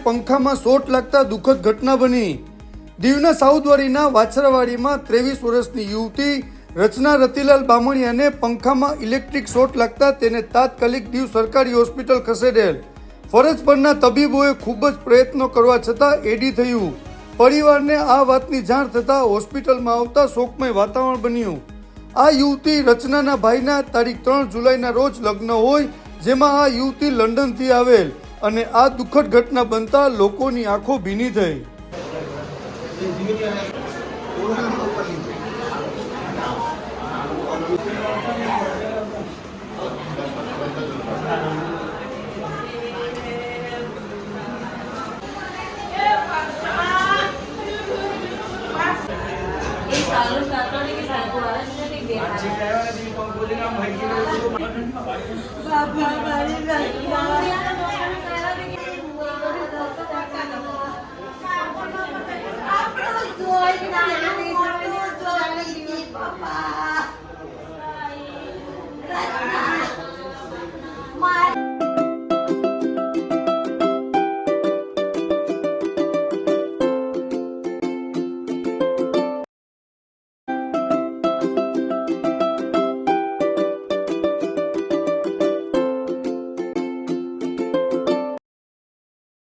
પંખામાં short લાગતા દુઃખદ ઘટના બની। દીવના સાઉદવાડીના વાછરાવાડીમાં 23 વર્ષની યુવતી રચના રતિલાલ બામણિયાને પંખામાં ઇલેક્ટ્રિક શોર્ટ લાગતા તેને તાત્કાલિક દીવ સરકારી હોસ્પિટલ ખસેડેલ। ફરજ પરના તબીબોએ ખૂબ જ પ્રયત્નો કરવા છતાં એડી થયું। પરિવારને આ વાતની જાણ થતાં હોસ્પિટલમાં આવતા શોકમય વાતાવરણ બન્યું। આ યુવતી રચનાના ભાઈના તારીખ 3 જુલાઈના રોજ લગ્ન હોય, જેમાં આ યુવતી લંડનથી આવેલ અને આ દુઃખદ ઘટના બનતા લોકોની આંખો ભીની થઈ। बाबा